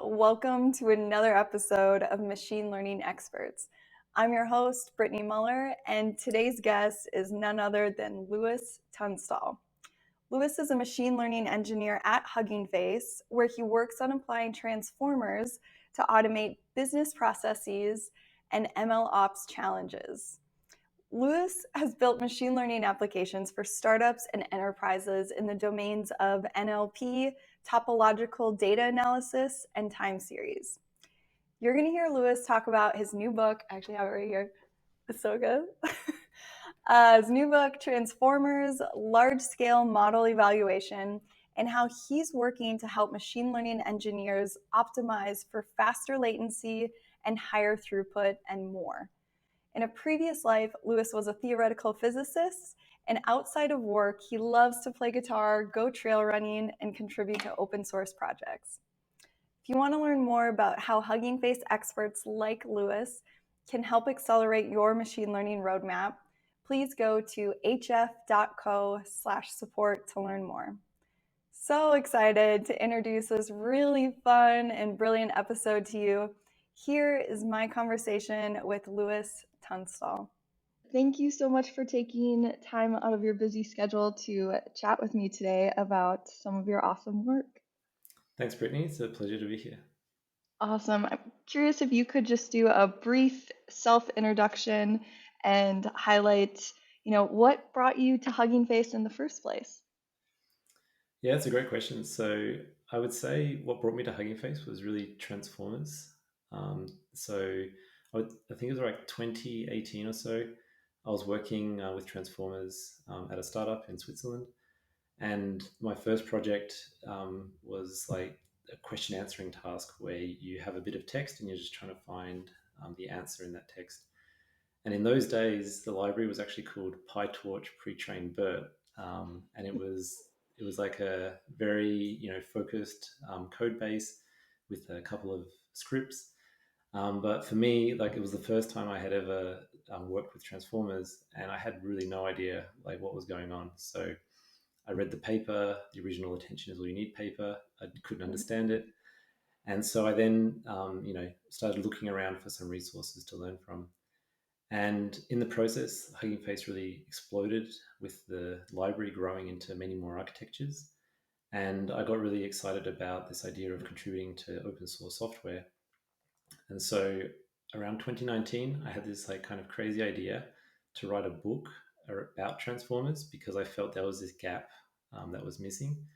Welcome to another episode of Machine Learning Experts. I'm your host, Brittany Muller, and today's guest is none other than Louis Tunstall. Louis is a machine learning engineer at Hugging Face, where he works on applying transformers to automate business processes and MLOps challenges. Louis has built machine learning applications for startups and enterprises in the domains of NLP, topological data analysis, and time series. You're going to hear Louis talk about his new book. I actually have it right here. It's so good. His new book, Transformers, Large-Scale Model Evaluation, and how he's working to help machine learning engineers optimize for faster latency and higher throughput and more. In a previous life, Louis was a theoretical physicist, and outside of work, he loves to play guitar, go trail running, and contribute to open source projects. If you want to learn more about how Hugging Face experts like Louis can help accelerate your machine learning roadmap, please go to hf.co/support to learn more. So excited to introduce this really fun and brilliant episode to you. Here is my conversation with Louis Tunstall. Thank you so much for taking time out of your busy schedule to chat with me today about some of your awesome work. Thanks, Brittany. It's a pleasure to be here. Awesome. I'm curious if you could just do a brief self-introduction and highlight, what brought you to Hugging Face in the first place? Yeah, it's a great question. So I would say what brought me to Hugging Face was really Transformers. So I think it was like 2018 or so. I was working with Transformers at a startup in Switzerland. And my first project was like a question answering task where you have a bit of text and you're just trying to find the answer in that text. And in those days, the library was actually called PyTorch Pre-trained BERT, and it was like a very focused code base with a couple of scripts. But for me, like it was the first time I had ever worked with transformers, and I had really no idea like what was going on. So I read the paper, the original attention is all you need paper. I couldn't understand it, and so I then started looking around for some resources to learn from. And in the process, Hugging Face really exploded with the library growing into many more architectures. And I got really excited about this idea of contributing to open source software. And so around 2019, I had this like kind of crazy idea to write a book about transformers because I felt there was this gap that was missing.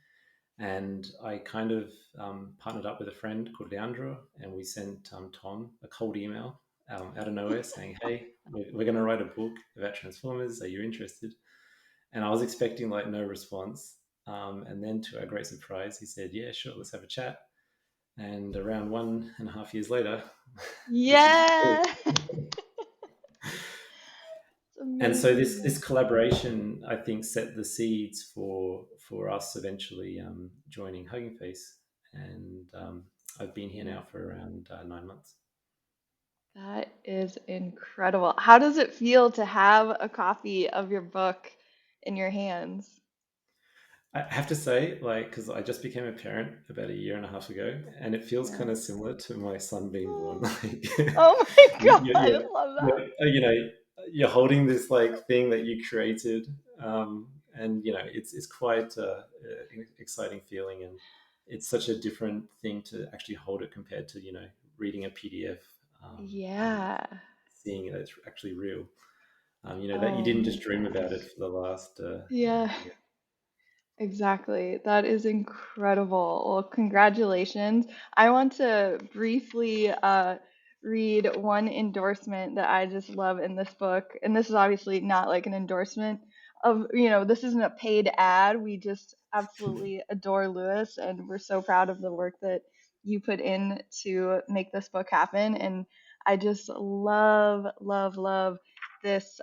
And I kind of partnered up with a friend called Leandro, and we sent Tom a cold email out of nowhere saying, "Hey, we're going to write a book about Transformers. Are you interested?" And I was expecting like no response. And then to our great surprise, he said, "Yeah, sure, let's have a chat." And around 1.5 years later, Yeah. and so this collaboration, I think, set the seeds for us eventually joining Hugging Face, and I've been here now for around 9 months. That is incredible. How does it feel to have a copy of your book in your hands? I have to say, like, because I just became a parent about 1.5 years ago, and it feels Yeah. kind of similar to my son being born. Oh, Like, oh my God, I you're, love that. you're holding this like thing that you created, and it's quite an exciting feeling, and it's such a different thing to actually hold it compared to reading a PDF and Yeah. seeing that it's actually real. That you Oh didn't my just dream about it gosh. for the last Yeah, year. exactly. That is incredible. Well, congratulations. I want to briefly read one endorsement that I just love in this book. And this is obviously not like an endorsement of, this isn't a paid ad. We just absolutely adore Lewis, and we're so proud of the work that you put in to make this book happen. And I just love, love, love this.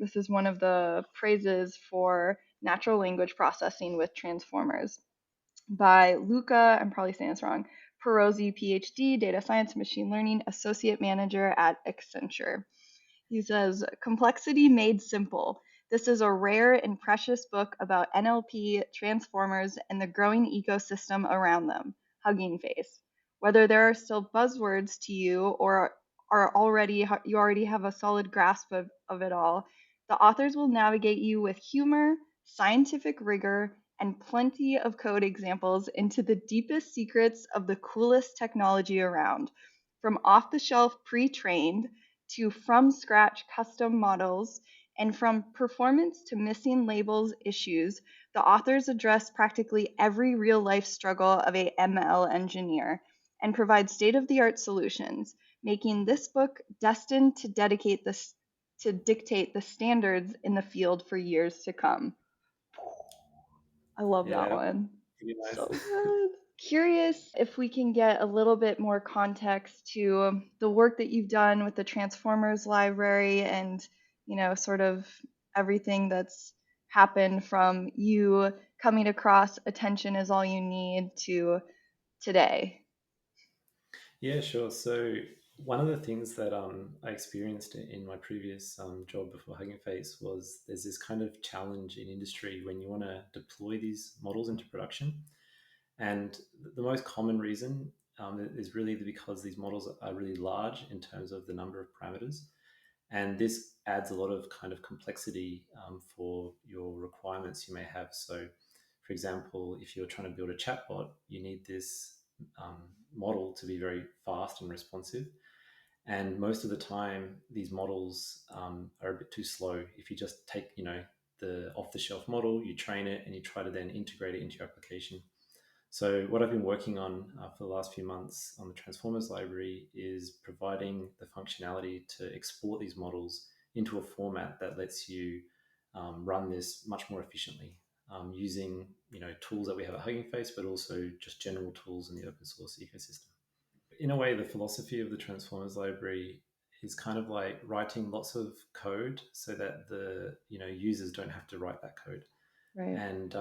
This is one of the praises for natural language processing with transformers by Luca, I'm probably saying this wrong, Perozzi, PhD, data science and machine learning associate manager at Accenture. He says, complexity made simple. This is a rare and precious book about NLP, transformers, and the growing ecosystem around them. Hugging Face. Whether there are still buzzwords to you or you already have a solid grasp of it all, the authors will navigate you with humor, scientific rigor, and plenty of code examples into the deepest secrets of the coolest technology around, from off-the-shelf pre-trained to from-scratch custom models, and from performance to missing labels issues. The authors address practically every real-life struggle of a ML engineer and provide state-of-the-art solutions, making this book destined to dictate the standards in the field for years to come. I love that Yeah, one. pretty nice. So good. Curious if we can get a little bit more context to the work that you've done with the Transformers library and, sort of everything that's happened from you coming across attention is all you need to today. Yeah, sure. So one of the things that I experienced in my previous job before Hugging Face was there's this kind of challenge in industry when you want to deploy these models into production. And the most common reason is really because these models are really large in terms of the number of parameters. And this adds a lot of kind of complexity for your requirements you may have. So, for example, if you're trying to build a chatbot, you need this model to be very fast and responsive. And most of the time, these models are a bit too slow. If you just take, the off-the-shelf model, you train it, and you try to then integrate it into your application. So what I've been working on for the last few months on the Transformers library is providing the functionality to export these models into a format that lets you run this much more efficiently using tools that we have at Hugging Face, but also just general tools in the open source ecosystem. In a way, the philosophy of the Transformers library is kind of like writing lots of code so that the users don't have to write that code. Right. And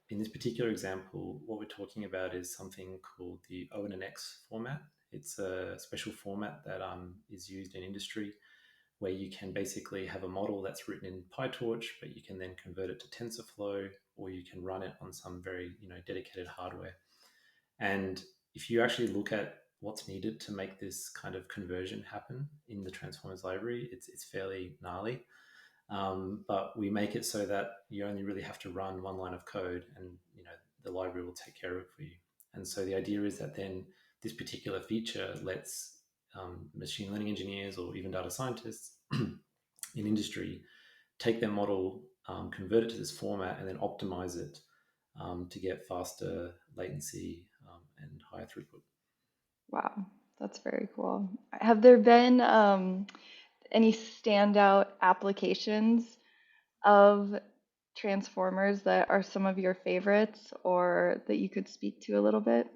in this particular example, what we're talking about is something called the ONNX format. It's a special format that is used in industry where you can basically have a model that's written in PyTorch, but you can then convert it to TensorFlow, or you can run it on some very dedicated hardware. And if you actually look at what's needed to make this kind of conversion happen in the Transformers library, it's fairly gnarly. But we make it so that you only really have to run one line of code, and the library will take care of it for you. And so the idea is that then this particular feature lets machine learning engineers or even data scientists in industry take their model, convert it to this format, and then optimize it to get faster latency and higher throughput. Wow, that's very cool. Have there been any standout applications of Transformers that are some of your favorites or that you could speak to a little bit?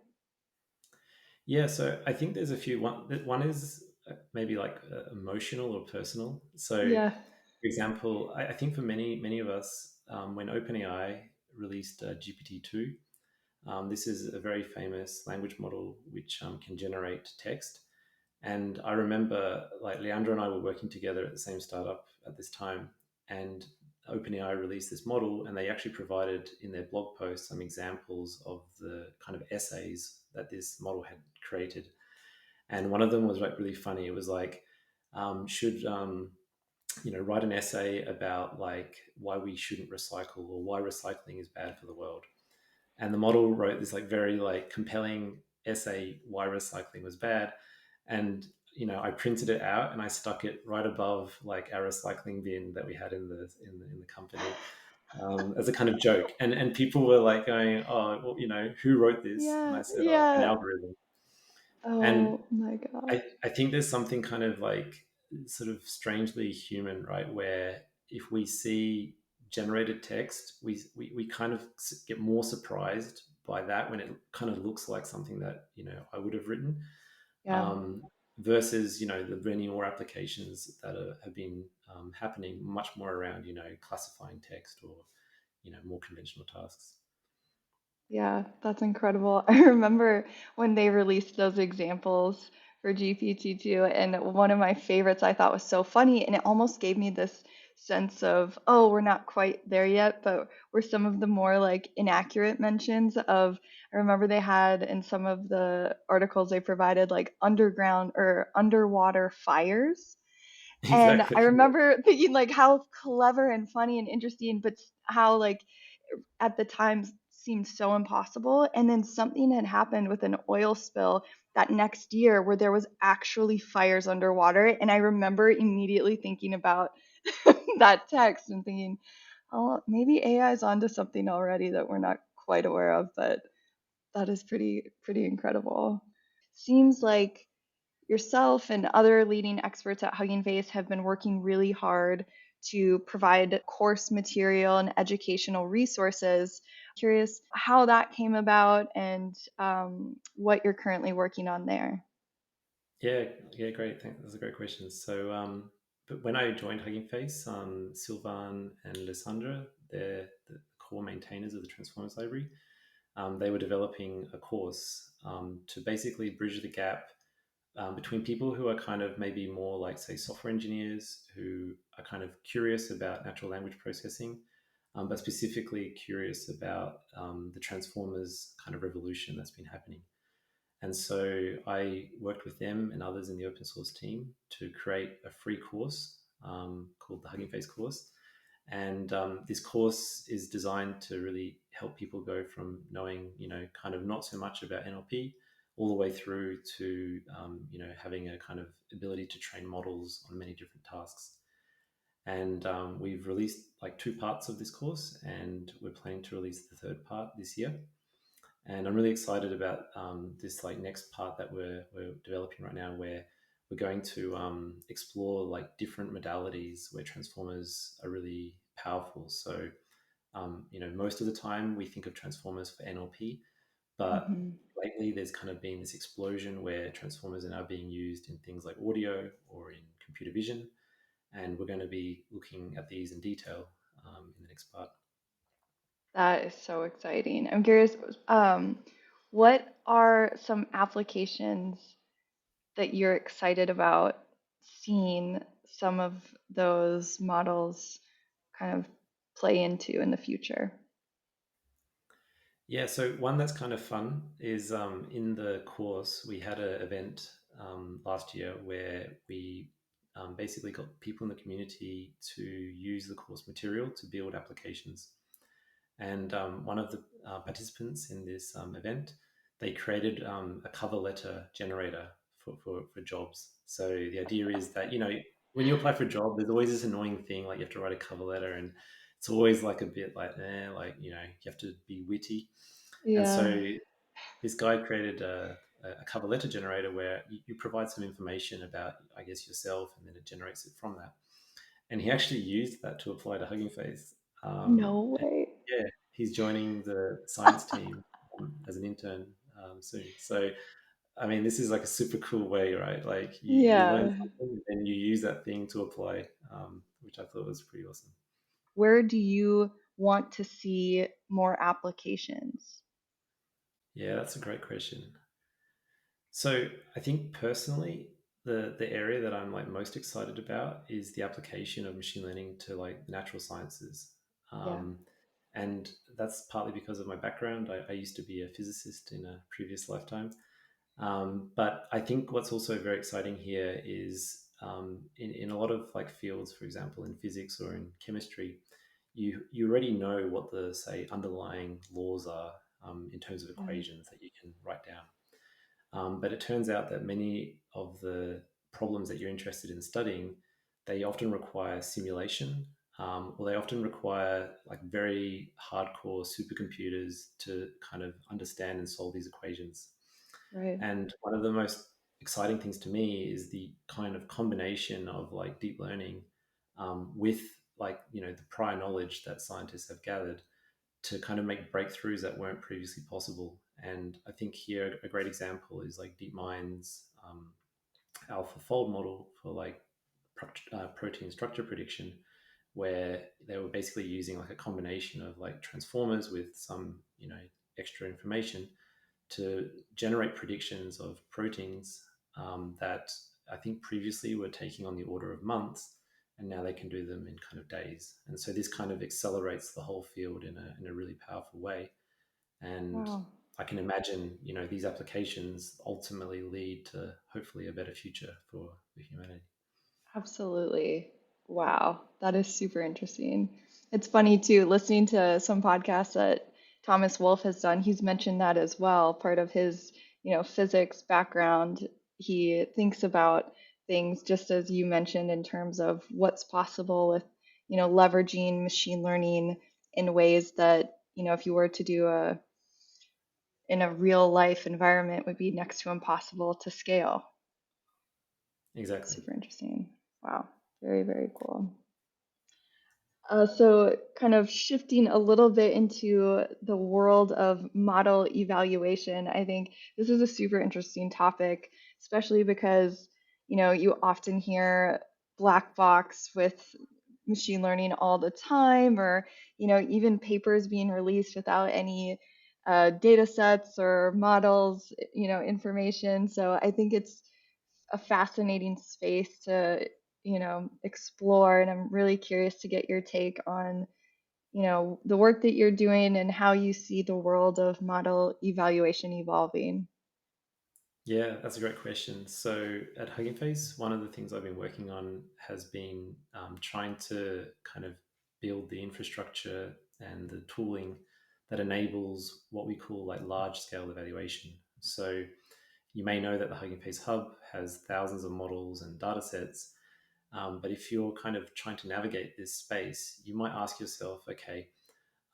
Yeah, so I think there's a few. One is maybe like emotional or personal. So, Yeah, for example, I think for many of us, when OpenAI released GPT-2, this is a very famous language model which can generate text. And I remember like Leandro and I were working together at the same startup at this time, and OpenAI released this model, and they actually provided in their blog post some examples of the kind of essays that this model had created. And one of them was like really funny. It was like, should write an essay about like why we shouldn't recycle or why recycling is bad for the world. And the model wrote this like very like compelling essay why recycling was bad. And I printed it out and I stuck it right above like our recycling bin that we had in the company as a kind of joke. And people were like going, oh, well, who wrote this? And yeah, I said, oh, an yeah. algorithm. And Oh my gosh. I think there's something kind of like sort of strangely human, right? Where if we see generated text, we kind of get more surprised by that when it kind of looks like something that, I would have written Yeah, um, versus, the many more applications that have been happening much more around, classifying text or, more conventional tasks. yeah, that's incredible. I remember when they released those examples for GPT-2, and one of my favorites I thought was so funny, and it almost gave me this sense of, oh, we're not quite there yet, but were some of the more like inaccurate mentions of I remember they had in some of the articles they provided like underground or underwater fires. And I Exactly. remember thinking like how clever and funny and interesting, but how like at the time seemed so impossible. And then something had happened with an oil spill that next year where there was actually fires underwater. And I remember immediately thinking about that text and thinking, oh, maybe AI is onto something already that we're not quite aware of, but that is pretty incredible. Seems like yourself and other leading experts at Hugging Face have been working really hard to provide course material and educational resources. Curious how that came about and what you're currently working on there. Yeah, yeah, great. Thanks. That's a great question. So, but when I joined Hugging Face, Sylvan and Lysandra, they're the core maintainers of the Transformers library. They were developing a course to basically bridge the gap between people who are kind of maybe more like, say, software engineers who are kind of curious about natural language processing, but specifically curious about the Transformers kind of revolution that's been happening. And so I worked with them and others in the open source team to create a free course called the Hugging Face course. And this course is designed to really help people go from knowing, kind of not so much about NLP all the way through to, having a kind of ability to train models on many different tasks. And we've released like two parts of this course, and we're planning to release the third part this year. And I'm really excited about this like next part that we're developing right now, where we're going to explore like different modalities where transformers are really powerful. So most of the time we think of transformers for NLP, but Hmm. lately there's kind of been this explosion where transformers are now being used in things like audio or in computer vision, and we're going to be looking at these in detail in the next part. That is so exciting. I'm curious, what are some applications that you're excited about seeing some of those models kind of play into in the future? Yeah, so one that's kind of fun is in the course, we had an event last year where we basically got people in the community to use the course material to build applications. And one of the participants in this event, they created a cover letter generator for jobs. So the idea is that, when you apply for a job, there's always this annoying thing, like you have to write a cover letter, and it's always like a bit like, like, you have to be witty. And Yeah. so this guy created a cover letter generator where you provide some information about, I guess, yourself, and then it generates it from that. And he actually used that to apply to Hugging Face. No And way. yeah, he's joining the science team as an intern soon. So, I mean, this is like a super cool way, right? Like you learn Yeah. something and then you use that thing to apply, which I thought was pretty awesome. Where do you want to see more applications? Yeah, that's a great question. So I think personally, the area that I'm like most excited about is the application of machine learning to like the natural sciences. Yeah. Um, and that's partly because of my background. I used to be a physicist in a previous lifetime. But I think what's also very exciting here is in a lot of like fields, for example, in physics or in chemistry, you already know what the, say, underlying laws are in terms of Yeah. equations that you can write down. But it turns out that many of the problems that you're interested in studying, they often require simulation, or they often require like very hardcore supercomputers to kind of understand and solve these equations. Right. And one of the most exciting things to me is the kind of combination of like deep learning with, like, the prior knowledge that scientists have gathered to kind of make breakthroughs that weren't previously possible. And I think here a great example is like DeepMind's AlphaFold model for like protein structure prediction, where they were basically using like a combination of like transformers with some, extra information to generate predictions of proteins that I think previously were taking on the order of months, and now they can do them in kind of days. And so this kind of accelerates the whole field in a really powerful way. And Wow. I can imagine, these applications ultimately lead to hopefully a better future for humanity. Absolutely. Wow, that is super interesting. It's funny too, listening to some podcasts that Thomas Wolfe has done, he's mentioned that as well. Part of his, physics background, he thinks about things just as you mentioned in terms of what's possible with, leveraging machine learning in ways that, if you were to do in a real life environment would be next to impossible to scale. Exactly. Super interesting. Wow. Very, very cool. So, kind of shifting a little bit into the world of model evaluation, I think this is a super interesting topic, especially because, you often hear black box with machine learning all the time, or, even papers being released without any data sets or models, information. So I think it's a fascinating space to, explore. And I'm really curious to get your take on, the work that you're doing and how you see the world of model evaluation evolving. Yeah, that's a great question. So at Hugging Face, one of the things I've been working on has been trying to kind of build the infrastructure and the tooling that enables what we call like large scale evaluation. So you may know that the Hugging Face Hub has thousands of models and data sets. But if you're kind of trying to navigate this space, you might ask yourself, okay,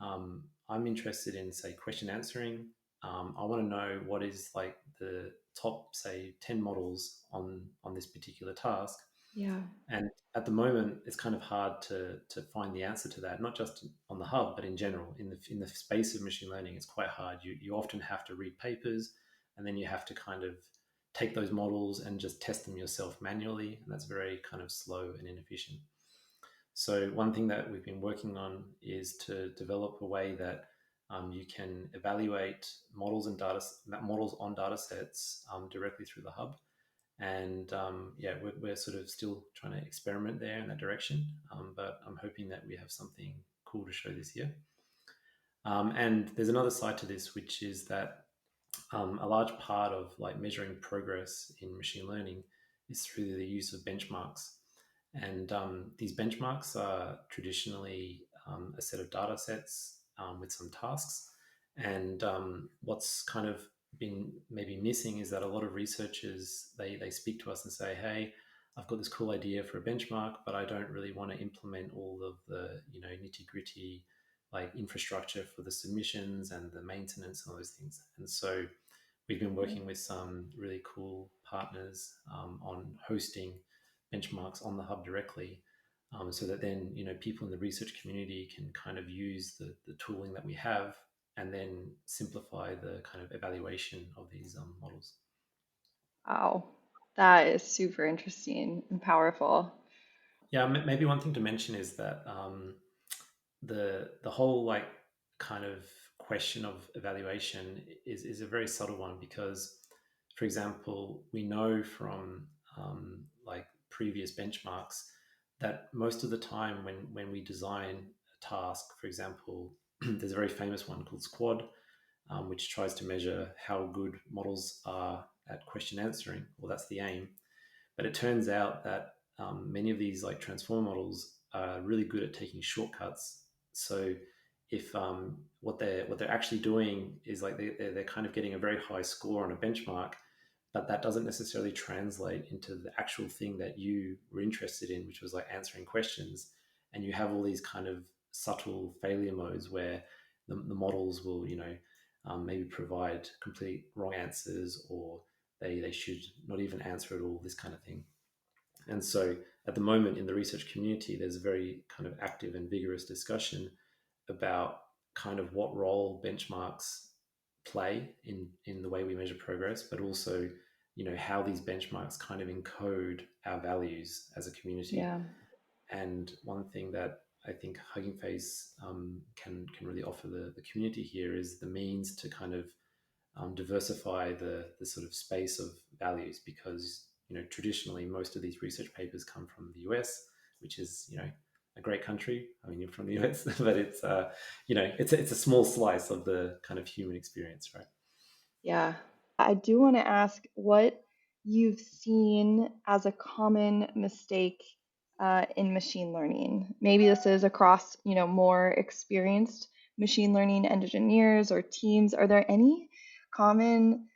I'm interested in, say, question answering. I want to know what is like the top, say, 10 models on this particular task. Yeah. And at the moment, it's kind of hard to find the answer to that, not just on the hub, but in general. In the space of machine learning, it's quite hard. You often have to read papers, and then you have to kind of take those models and just test them yourself manually, and that's very kind of slow and inefficient. So one thing that we've been working on is to develop a way that you can evaluate models on data sets directly through the hub. And yeah, we're sort of still trying to experiment there in that direction, but I'm hoping that we have something cool to show this year. And there's another side to this, which is that a large part of like measuring progress in machine learning is through the use of benchmarks. And these benchmarks are traditionally a set of data sets with some tasks. And what's kind of been maybe missing is that a lot of researchers, they speak to us and say, hey, I've got this cool idea for a benchmark, but I don't really want to implement all of the nitty gritty like infrastructure for the submissions and the maintenance and all those things. And so we've been working with some really cool partners on hosting benchmarks on the hub directly, so that then people in the research community can kind of use the tooling that we have and then simplify the kind of evaluation of these models. Wow. That is super interesting and powerful. Yeah, maybe one thing to mention is that the whole like kind of question of evaluation is a very subtle one because, for example, we know from like previous benchmarks that most of the time when we design a task, for example, there's a very famous one called Squad, which tries to measure how good models are at question answering. Well, that's the aim. But it turns out that many of these like transformer models are really good at taking shortcuts. So if what they're actually doing is like they're kind of getting a very high score on a benchmark, but that doesn't necessarily translate into the actual thing that you were interested in, which was like answering questions. And you have all these kind of subtle failure modes where the models will, maybe provide complete wrong answers, or they should not even answer at all, this kind of thing. And so at the moment in the research community, there's a very kind of active and vigorous discussion about kind of what role benchmarks play in the way we measure progress, but also, how these benchmarks kind of encode our values as a community. Yeah. And one thing that I think Hugging Face can really offer the community here is the means to kind of diversify the sort of space of values, because traditionally most of these research papers come from the US, which is a great country. I mean, you're from the US, but it's it's a small slice of the kind of human experience, right? Yeah. I do want to ask what you've seen as a common mistake in machine learning. Maybe this is across, more experienced machine learning engineers or teams. Are there any common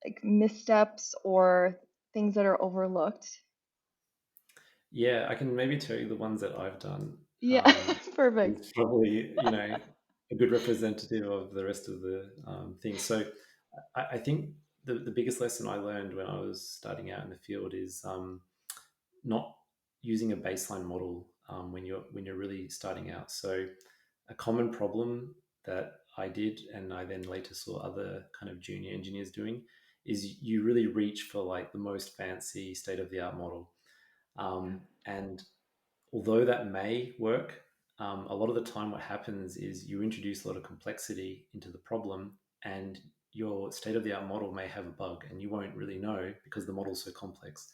like missteps or things that are overlooked? Yeah, I can maybe tell you the ones that I've done. Yeah, perfect. It's probably, a good representative of the rest of the things. So I think the biggest lesson I learned when I was starting out in the field is not using a baseline model when you're really starting out. So a common problem that I did, and I then later saw other kind of junior engineers doing, is you really reach for like the most fancy state of the art model. And although that may work, a lot of the time what happens is you introduce a lot of complexity into the problem, and your state of the art model may have a bug and you won't really know because the model's so complex.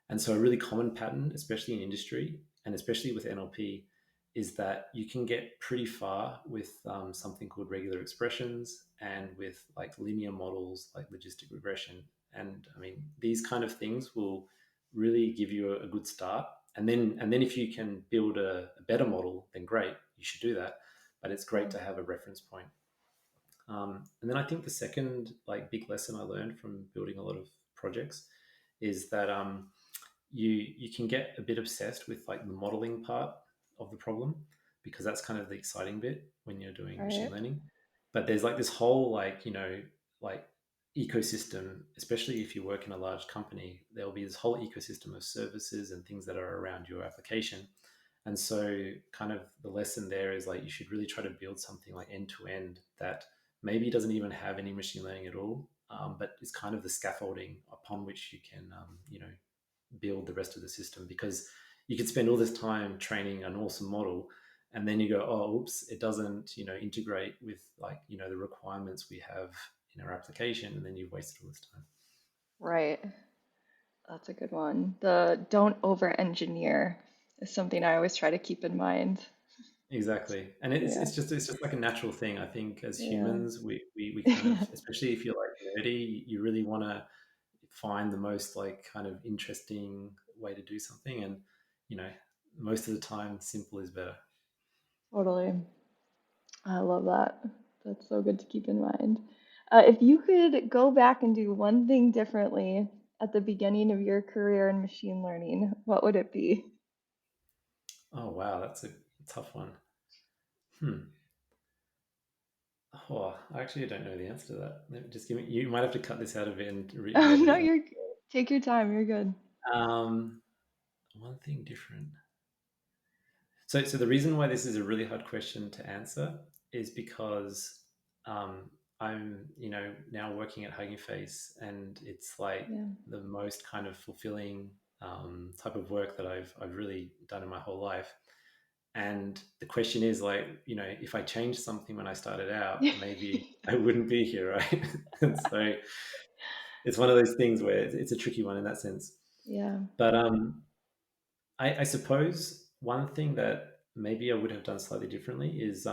And so, a really common pattern, especially in industry and especially with NLP, is that you can get pretty far with something called regular expressions and with like linear models like logistic regression. And I mean, these kind of things will really give you a good start. And then if you can build a better model, then great, you should do that. But it's great Yeah. to have a reference point. And then I think the second like big lesson I learned from building a lot of projects is that you can get a bit obsessed with like the modeling part of the problem because that's kind of the exciting bit when you're doing machine Right. learning. But there's like this whole like ecosystem, especially if you work in a large company, there'll be this whole ecosystem of services and things that are around your application. And so kind of the lesson there is like you should really try to build something like end to end that maybe doesn't even have any machine learning at all, but it's kind of the scaffolding upon which you can build the rest of the system, because you could spend all this time training an awesome model and then you go, oh oops, it doesn't integrate with like the requirements we have in our application, and then you've wasted all this time. Right. That's a good one. The don't over-engineer is something I always try to keep in mind. Exactly. And it's, Yeah. it's just it's just like a natural thing. I think as Yeah. humans we kind of, especially if you're like nerdy, you really want to find the most like kind of interesting way to do something, and you know most of the time simple is better. Totally. I love that. That's so good to keep in mind. If you could go back and do one thing differently at the beginning of your career in machine learning, what would it be? Oh wow, that's a tough one. Hmm. Oh, I actually don't know the answer to that. Just give me. You might have to cut this out of it and Oh, re-edit no, it. take your time. You're good. Um, one thing different. So the reason why this is a really hard question to answer is because I'm, now working at Hugging Face, and it's like Yeah. the most kind of fulfilling type of work that I've really done in my whole life. And the question is like, if I changed something when I started out, maybe I wouldn't be here, right? And so it's one of those things where it's a tricky one in that sense. Yeah. But I suppose one thing that maybe I would have done slightly differently is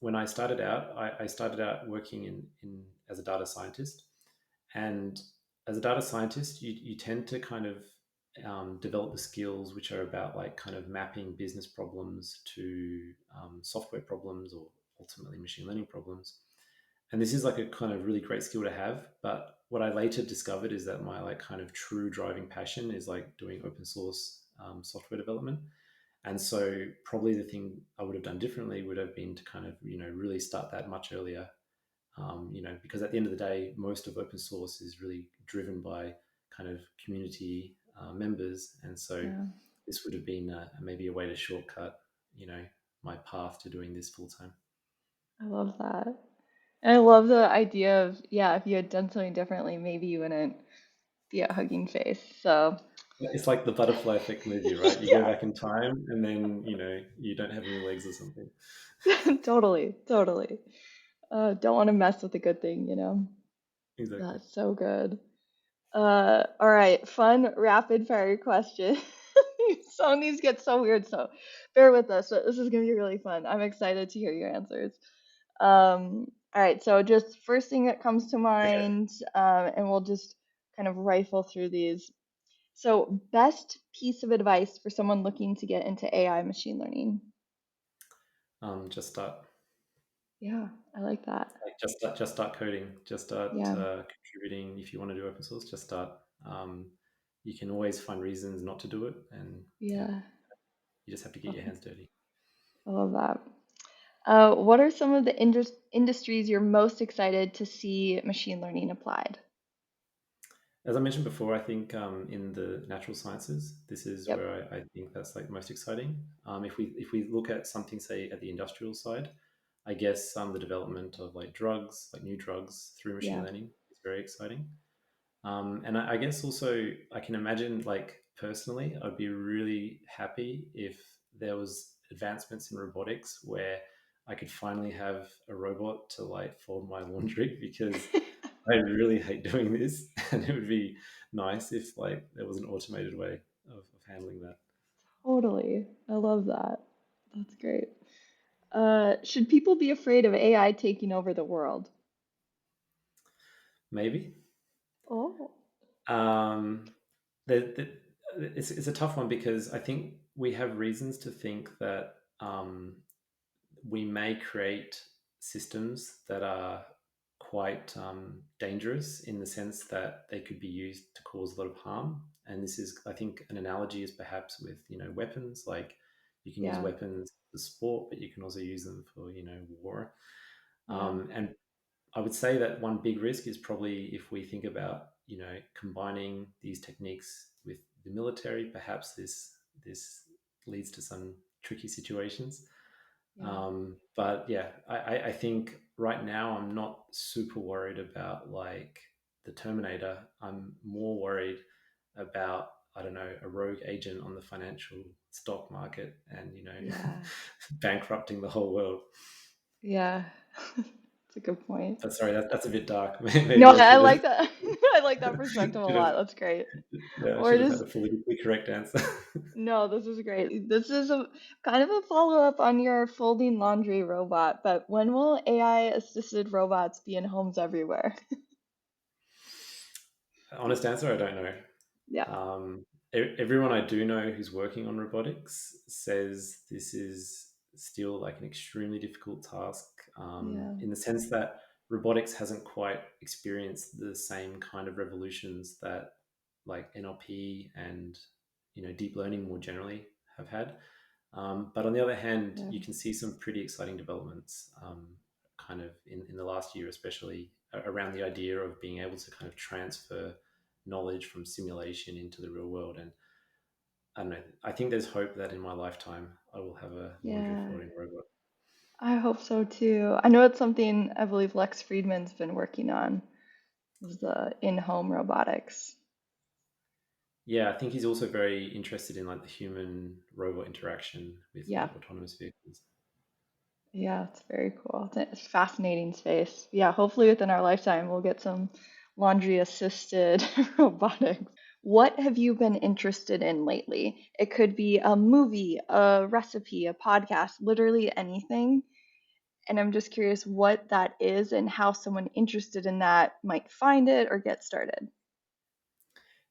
when I started out, I started out working in as a data scientist. And as a data scientist, you tend to kind of develop the skills which are about like kind of mapping business problems to software problems or ultimately machine learning problems. And this is like a kind of really great skill to have. But what I later discovered is that my like kind of true driving passion is like doing open source software development. And so probably the thing I would have done differently would have been to kind of really start that much earlier. Because at the end of the day, most of open source is really driven by kind of community members, and so Yeah. this would have been maybe a way to shortcut, my path to doing this full time. I love that. And I love the idea of, yeah, if you had done something differently, maybe you wouldn't be at Hugging Face. So, It's like the butterfly effect movie, right? You go yeah, back in time, and then you don't have any legs or something. totally, totally. Don't want to mess with a good thing. Exactly. That's so good. All right, fun rapid fire question. Some of these get so weird, so bear with us, but this is gonna be really fun. I'm excited to hear your answers. Um, All right, so just first thing that comes to mind, and we'll just kind of rifle through these. So, best piece of advice for someone looking to get into AI machine learning? Just start. Yeah, I like that. Like just start coding. Just start Yeah, contributing. If you want to do open source, just start. You can always find reasons not to do it, and yeah, yeah, you just have to get your okay. hands dirty. I love that. What are some of the industries you're most excited to see machine learning applied? As I mentioned before, I think in the natural sciences, this is Yep. where I think that's like most exciting. If we look at something, say at the industrial side, I guess the development of like drugs, like new drugs through machine Yeah. learning, is very exciting. And I guess also I can imagine, like personally, I'd be really happy if there was advancements in robotics where I could finally have a robot to like fold my laundry because I really hate doing this, and it would be nice if like there was an automated way of handling that. Totally. I love that. That's great. Should people be afraid of AI taking over the world? Maybe. Oh, Um, it's a tough one because I think we have reasons to think that we may create systems that are quite dangerous in the sense that they could be used to cause a lot of harm. And this is, I think, an analogy is perhaps with weapons. Like you can use yeah, weapons for sport, but you can also use them for war. yeah, And I would say that one big risk is probably if we think about combining these techniques with the military. Perhaps this leads to some tricky situations. yeah, But yeah, I think right now I'm not super worried about like the Terminator. I'm more worried about, I don't know, a rogue agent on the financial stock market and yeah, bankrupting the whole world. yeah. That's a good point. But sorry, that's a bit dark. No, Maybe I I should like have that. I like that perspective a should have lot. That's great. yeah, I Or should have had just a politically correct answer. no, this is great. This is a kind of a follow-up on your folding laundry robot, but when will AI assisted robots be in homes everywhere? Honest answer, I don't know. Yeah, Everyone I do know who's working on robotics says this is still like an extremely difficult task, yeah, in the sense that robotics hasn't quite experienced the same kind of revolutions that like NLP and deep learning more generally have had. But on the other hand, yeah, you can see some pretty exciting developments, kind of in the last year, especially around the idea of being able to kind of transfer knowledge from simulation into the real world. And I don't know, I think there's hope that in my lifetime I will have a laundry yeah. folding robot. I hope so too. I know it's something I believe Lex Friedman's been working on, is the in-home robotics. Yeah, I think he's also very interested in like the human robot interaction with Yeah, like autonomous vehicles. yeah, it's very cool. It's a fascinating space. Yeah, hopefully within our lifetime we'll get some laundry assisted robotics. What have you been interested in lately? It could be a movie, a recipe, a podcast, literally anything. And I'm just curious what that is and how someone interested in that might find it or get started.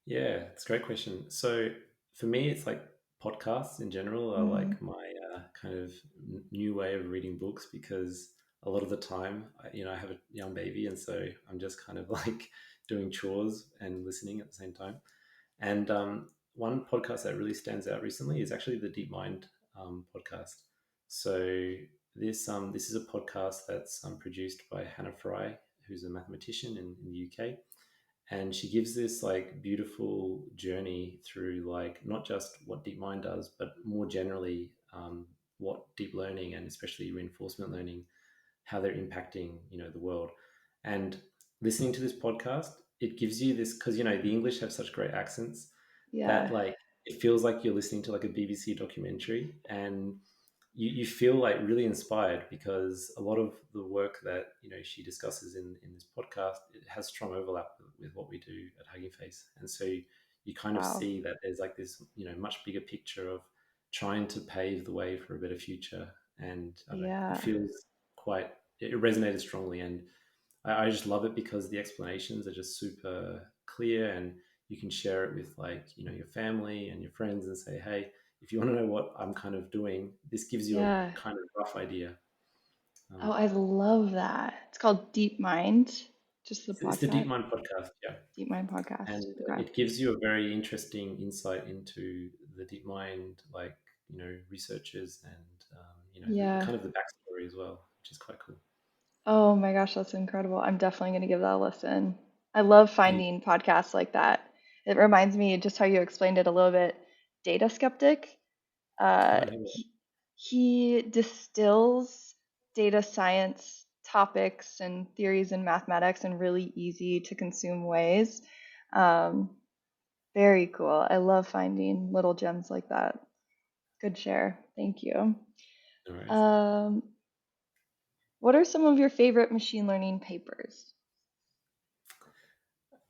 Yeah, it's a great question. So for me, it's like podcasts in general are Mm, like my kind of new way of reading books because a lot of the time, I have a young baby, and so I'm just kind of like doing chores and listening at the same time. And one podcast that really stands out recently is actually the DeepMind podcast. So this is a podcast that's produced by Hannah Fry, who's a mathematician in the UK, and she gives this like beautiful journey through like not just what DeepMind does, but more generally what deep learning and especially reinforcement learning, how they're impacting the world. And listening to this podcast, it gives you this, because the English have such great accents that yeah. like it feels like you're listening to like a BBC documentary, and you feel like really inspired because a lot of the work that she discusses in this podcast, it has strong overlap with what we do at Hugging Face. And so you kind of Wow. see that there's like this much bigger picture of trying to pave the way for a better future. And I don't know, it Yeah. feels quite it resonated strongly, and I just love it because the explanations are just super clear, and you can share it with like your family and your friends and say, hey, if you want to know what I'm kind of doing, this gives you Yeah. a kind of rough idea. Oh, Um, I love that. It's called DeepMind, just the it's the podcast. DeepMind podcast, yeah, DeepMind Podcast. and Okay. it gives you a very interesting insight into the DeepMind, like researchers and the Yeah. kind of the backstory as well, which is quite cool. Oh my gosh, that's incredible. I'm definitely going to give that a listen. I love And finding podcasts like that. It reminds me just how you explained it a little bit. Data Skeptic. oh, no, He distills data science topics and theories in mathematics in really easy to consume ways. Um, Very cool. I love finding little gems like that. Good share. Thank you. no worries. Um, what are some of your favorite machine learning papers?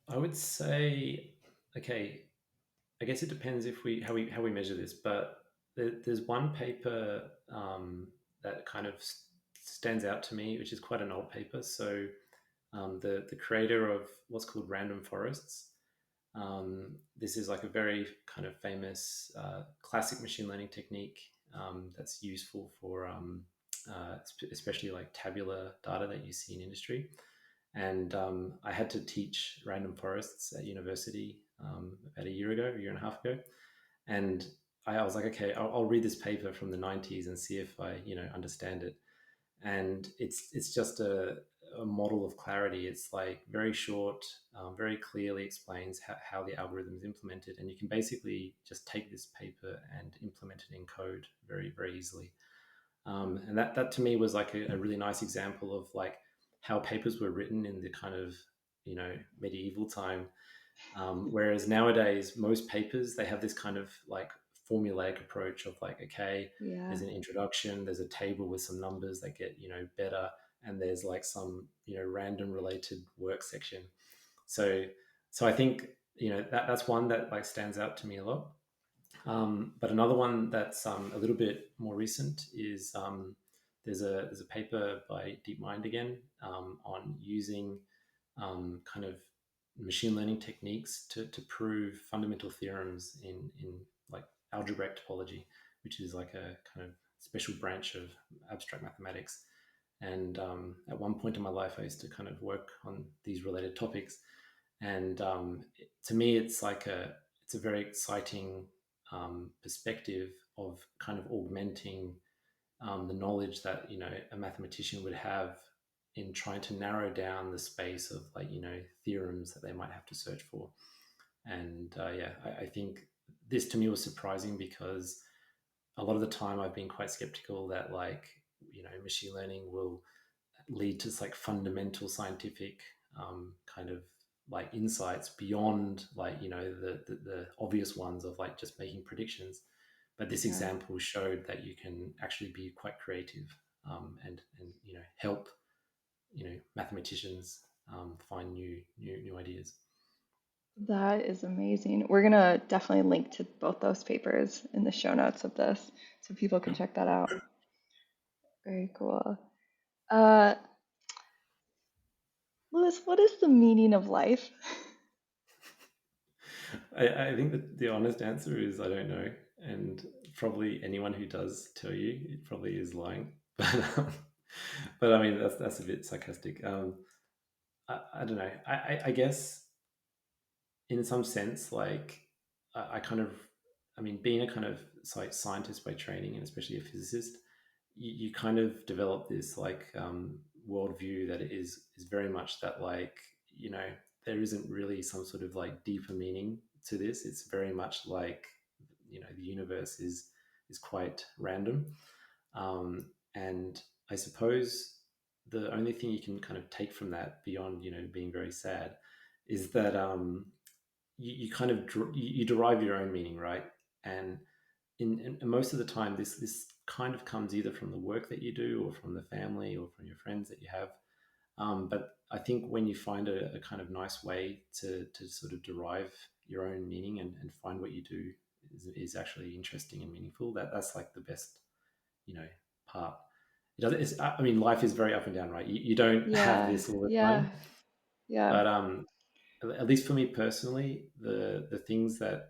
I would say, okay, I guess it depends if we how we measure this, but there's one paper that kind of stands out to me, which is quite an old paper. So the creator of what's called random forests. This is like a very kind of famous classic machine learning technique that's useful for especially like tabular data that you see in industry. And I had to teach random forests at university about a year and a half ago, and I was like, okay, I'll read this paper from the 90s and see if I understand it. And it's just a model of clarity. It's like very short, very clearly explains how the algorithm is implemented, and you can basically just take this paper and implement it in code very very easily. And that to me was like a really nice example of like how papers were written in the kind of medieval time, whereas nowadays most papers they have this kind of like formulaic approach of like, okay, Yeah, there's an introduction, there's a table with some numbers that get better, and there's like some random related work section. So I think that's one that like stands out to me a lot. But another one that's a little bit more recent is there's a paper by DeepMind again on using kind of machine learning techniques to prove fundamental theorems in like algebraic topology, which is like a kind of special branch of abstract mathematics. And at one point in my life, I used to kind of work on these related topics. And to me, it's a very exciting perspective of kind of augmenting the knowledge that a mathematician would have in trying to narrow down the space of like theorems that they might have to search for. And yeah, I think this to me was surprising because a lot of the time I've been quite skeptical that like machine learning will lead to like fundamental scientific kind of like insights beyond like the obvious ones of like just making predictions. But this yeah. example showed that you can actually be quite creative and help mathematicians find new ideas. That is amazing. We're gonna definitely link to both those papers in the show notes of this so people can check that out. Very cool. Uh, Lewis, what is the meaning of life? I think that the honest answer is I don't know, and probably anyone who does tell you it probably is lying. But I mean that's a bit sarcastic. I don't know. I guess in some sense, like I kind of, I mean, being a kind of like scientist by training, and especially a physicist, you kind of develop this like worldview that is very much that like there isn't really some sort of like deeper meaning to this. It's very much like the universe is quite random, and I suppose the only thing you can kind of take from that beyond being very sad is that you kind of you derive your own meaning, right? And in most of the time, this kind of comes either from the work that you do, or from the family, or from your friends that you have. But I think when you find a kind of nice way to sort of derive your own meaning and find what you do is actually interesting and meaningful. That's like the best, you know, part. it doesn't. I mean, life is very up and down, right? You don't have Yeah, this all the yeah, time. yeah, But at least for me personally, the things that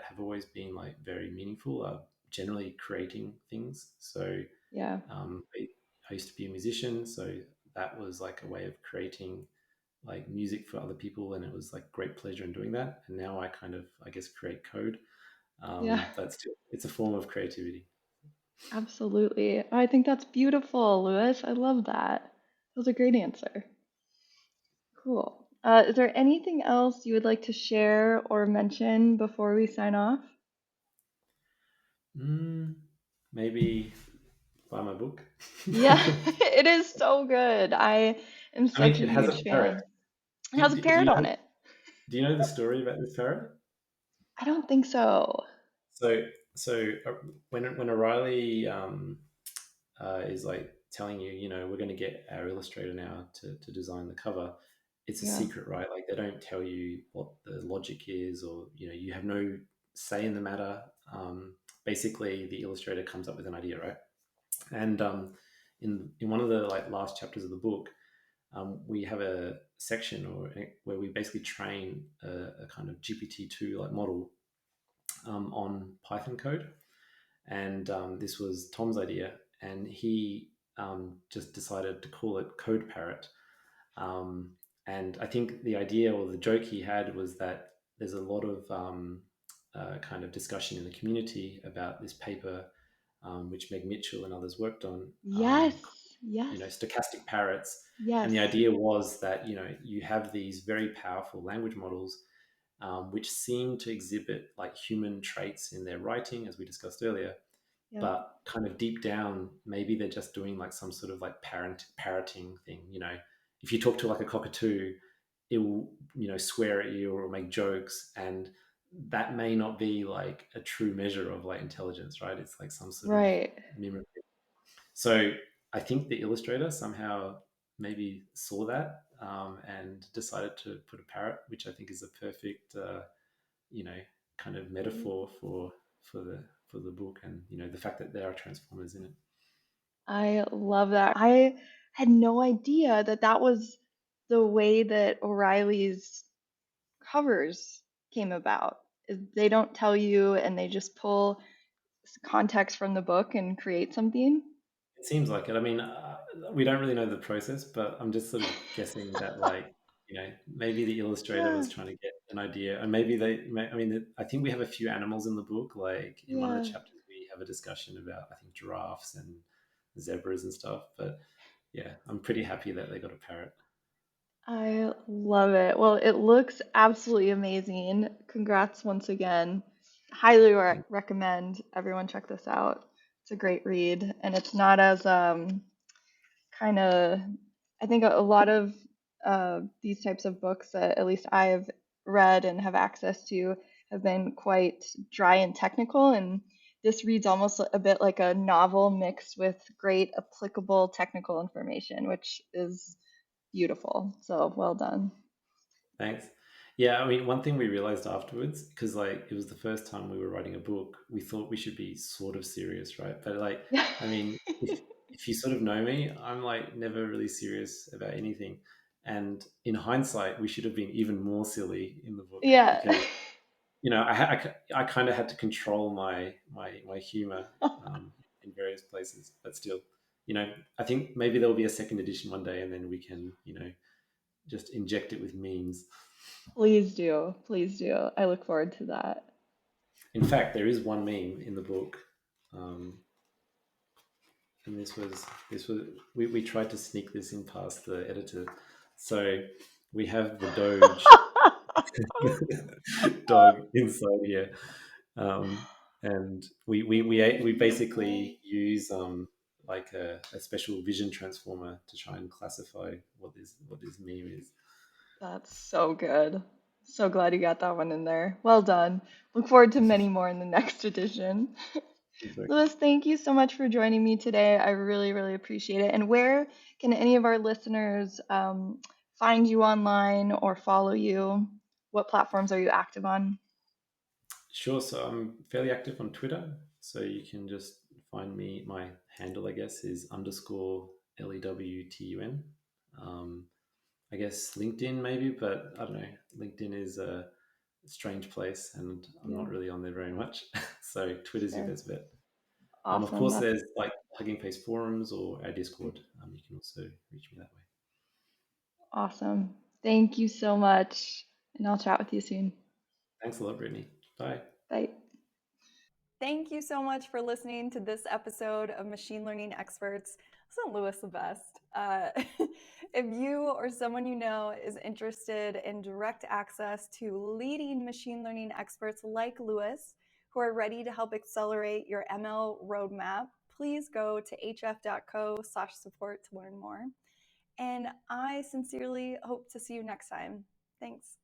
have always been like very meaningful are generally creating things. So yeah, I used to be a musician, so that was like a way of creating like music for other people, and it was like great pleasure in doing that. And now I kind of, I guess, create code, yeah, but still, it's a form of creativity. absolutely. I think that's beautiful, Lewis. I love that. That was a great answer. Cool. Is there anything else you would like to share or mention before we sign off? Mm, maybe buy my book. Yeah, it is so good. I am I mean, such a it has a huge parrot. fan. It Do, has a do, do parrot you on know? it. Do you know the story about this parrot? I don't think so. So, so when O'Reilly is like telling you, we're going to get our illustrator now to design the cover, it's a Yeah, secret, right? Like they don't tell you what the logic is, or you have no say in the matter. Basically, the illustrator comes up with an idea, right? And in one of the like last chapters of the book, we have a section where we basically train a kind of GPT-2 like model on Python code, and this was Tom's idea, and he just decided to call it Code Parrot. Um, and I think the idea or the joke he had was that there's a lot of kind of discussion in the community about this paper, which Meg Mitchell and others worked on, yes, yes, stochastic parrots. And yes, the idea was that you have these very powerful language models which seem to exhibit like human traits in their writing, as we discussed earlier, yep, but kind of deep down, maybe they're just doing like some sort of like parroting thing. If you talk to like a cockatoo, it will, swear at you or make jokes, and that may not be like a true measure of like intelligence, right? It's like some sort of right. mimicry. So I think the illustrator somehow maybe saw that and decided to put a parrot, which I think is a perfect, you know, kind of metaphor for the book, and the fact that there are transformers in it. I love that. I had no idea that that was the way that O'Reilly's covers came about. They don't tell you and they just pull context from the book and create something. It seems like it. I mean, we don't really know the process, but I'm just sort of guessing that, like, maybe the illustrator Yeah, was trying to get an idea, and maybe I mean, I think we have a few animals in the book. Like in one of the yeah. chapters, we have a discussion about, I think, giraffes and zebras and stuff. But yeah, I'm pretty happy that they got a parrot. I love it. Well, it looks absolutely amazing. Congrats once again. Highly recommend everyone check this out. It's a great read, and it's not as kind of, I think a lot of these types of books that at least I've read and have access to have been quite dry and technical, and this reads almost a bit like a novel mixed with great applicable technical information, which is beautiful. So well done. Thanks. Yeah, I mean, one thing we realized afterwards, because like it was the first time we were writing a book, we thought we should be sort of serious, right? But like, I mean, if you sort of know me, I'm like never really serious about anything. And in hindsight, we should have been even more silly in the book Yeah. because I kind of had to control my humor in various places, but still, I think maybe there will be a second edition one day, and then we can just inject it with memes. Please do. Please do. I look forward to that. In fact, there is one meme in the book, um, and this was we tried to sneak this in past the editor. So we have the Doge dog inside here, and we basically use like a special vision transformer to try and classify what this meme is. That's so good. So glad you got that one in there. Well done. Look forward to many more in the next edition. Exactly. Lewis, thank you so much for joining me today. I really, really appreciate it. And where can any of our listeners find you online or follow you? What platforms are you active on? Sure. So I'm fairly active on Twitter. So you can just find me. My handle, I guess, is underscore LEWTUN. Um, I guess LinkedIn maybe, but I don't know. LinkedIn is a strange place and I'm Yeah, not really on there very much. So Twitter's your sure. best bet. Of Awesome. course, That's there's like Hugging Face forums or our Discord. You can also reach me that way. awesome. Thank you so much. And I'll chat with you soon. Thanks a lot, Brittany. Bye. Bye. Thank you so much for listening to this episode of Machine Learning Experts. Isn't Lewis the best? If you or someone you know is interested in direct access to leading machine learning experts like Lewis, who are ready to help accelerate your ML roadmap, please go to hf.co/support to learn more. And I sincerely hope to see you next time. Thanks.